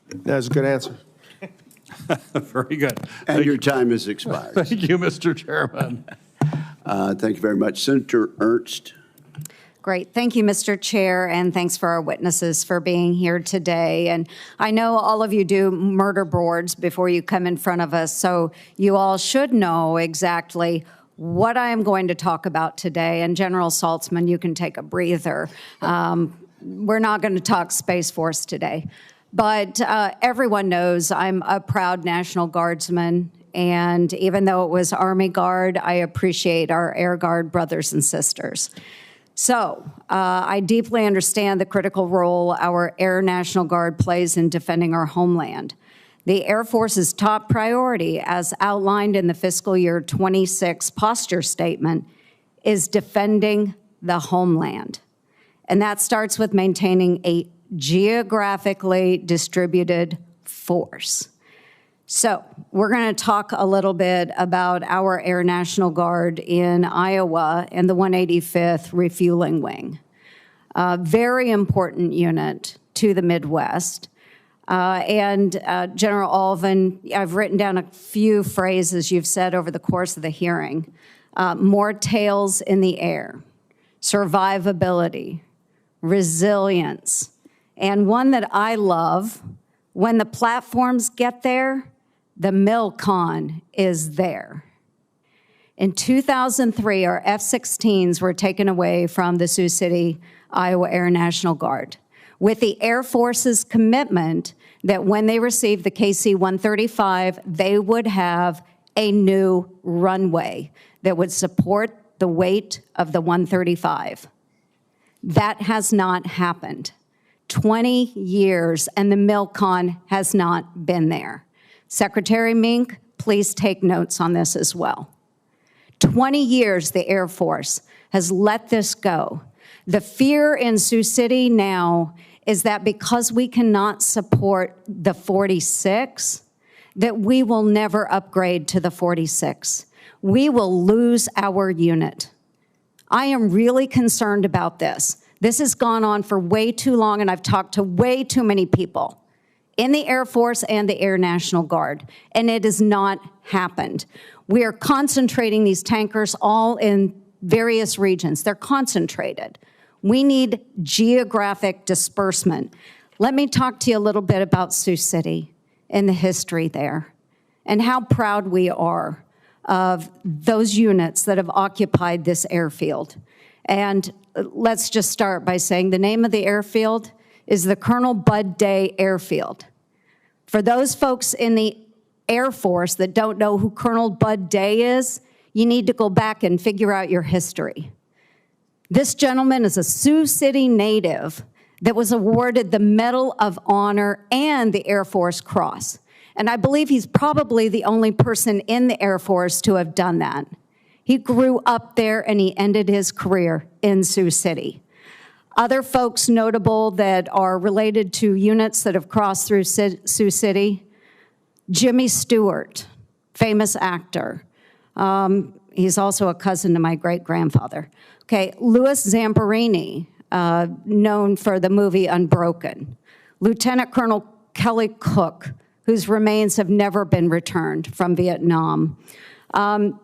That's a good answer. Very good. And your time has expired. Thank you, Mr. Chairman. Thank you very much. Senator Ernst. Great. Thank you, Mr. Chair, and thanks for our witnesses for being here today. And I know all of you do murder boards before you come in front of us, so you all should know exactly what I am going to talk about today. And General Saltzman, you can take a breather. We're not going to talk Space Force today. But everyone knows I'm a proud National Guardsman, and even though it was Army Guard, I appreciate our Air Guard brothers and sisters. So I deeply understand the critical role our Air National Guard plays in defending our homeland. The Air Force's top priority, as outlined in the fiscal year 26 posture statement, is defending the homeland. And that starts with maintaining a geographically distributed force. So we're going to talk a little bit about our Air National Guard in Iowa and the 185th Refueling Wing. A very important unit to the Midwest. General Alvin, I've written down a few phrases you've said over the course of the hearing. More tails in the air, survivability, resilience, and one that I love, when the platforms get there, the MILCON is there. In 2003, our F-16s were taken away from the Sioux City, Iowa Air National Guard, with the Air Force's commitment that when they received the KC-135, they would have a new runway that would support the weight of the 135. That has not happened. 20 years, and the MILCON has not been there. Secretary Mink, please take notes on this as well. 20 years the Air Force has let this go. The fear in Sioux City now is that because we cannot support the 46, that we will never upgrade to the 46. We will lose our unit. I am really concerned about this. This has gone on for way too long, and I've talked to way too many people in the Air Force and the Air National Guard, and it has not happened. We are concentrating these tankers all in various regions. They're concentrated. We need geographic disbursement. Let me talk to you a little bit about Sioux City and the history there and how proud we are of those units that have occupied this airfield. And let's just start by saying the name of the airfield is the Colonel Bud Day Airfield. For those folks in the Air Force that don't know who Colonel Bud Day is, you need to go back and figure out your history. This gentleman is a Sioux City native that was awarded the Medal of Honor and the Air Force Cross. And I believe he's probably the only person in the Air Force to have done that. He grew up there and he ended his career in Sioux City. Other folks notable that are related to units that have crossed through Sioux City, Jimmy Stewart, famous actor. He's also a cousin to my great-grandfather. Okay, Louis Zamperini, known for the movie Unbroken. Lieutenant Colonel Kelly Cook, whose remains have never been returned from Vietnam.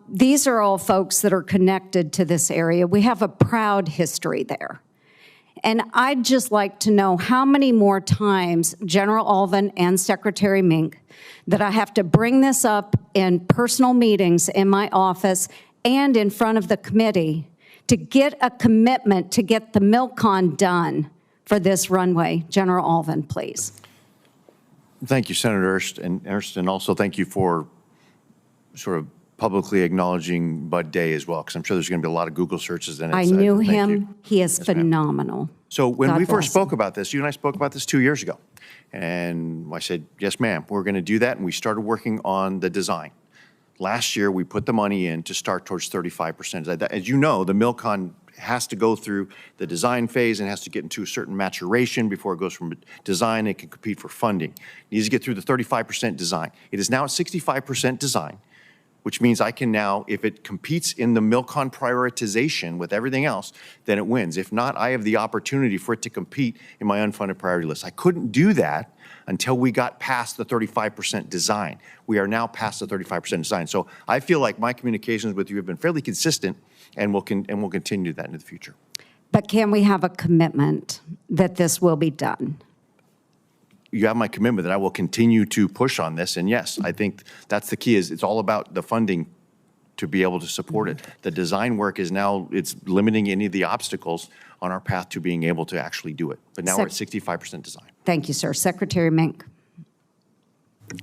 These are all folks that are connected to this area. We have a proud history there. And I'd just like to know how many more times, General Alvin and Secretary Mink, that I have to bring this up in personal meetings in my office and in front of the committee to get a commitment to get the MILCON done for this runway. General Alvin, please. Thank you, Senator Ernst, and also thank you for sort of publicly acknowledging Bud Day as well, because I'm sure there's going to be a lot of Google searches in it. I knew him. He is phenomenal. So when God we first bless spoke him. about this, you and I spoke about this 2 years ago. And I said, yes, ma'am, we're going to do that. And we started working on the design. Last year, we put the money in to start towards 35%. As you know, the MILCON has to go through the design phase and has to get into a certain maturation before it goes from design. It can compete for funding. It needs to get through the 35% design. It is now at 65% design. which means I can now, if it competes in the Milcon prioritization with everything else, then it wins. If not, I have the opportunity for it to compete in my unfunded priority list. I couldn't do that until we got past the 35% design. We are now past the 35% design. So I feel like my communications with you have been fairly consistent, and we'll continue that into the future. But can we have a commitment that this will be done? You have my commitment that I will continue to push on this. And yes, I think that's the key, is it's all about the funding to be able to support it. The design work is now, it's limiting any of the obstacles on our path to being able to actually do it. But now we're at 65% design. Thank you, sir. Secretary Mink.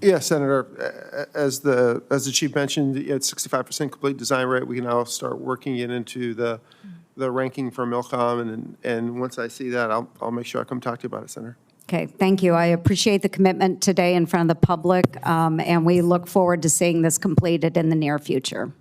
Yeah, Senator, as the chief mentioned, at 65% complete design rate, we can now start working it into the ranking for Milcom, and once I see that, I'll make sure I come talk to you about it, Senator. Okay, thank you. I appreciate the commitment today in front of the public, and we look forward to seeing this completed in the near future.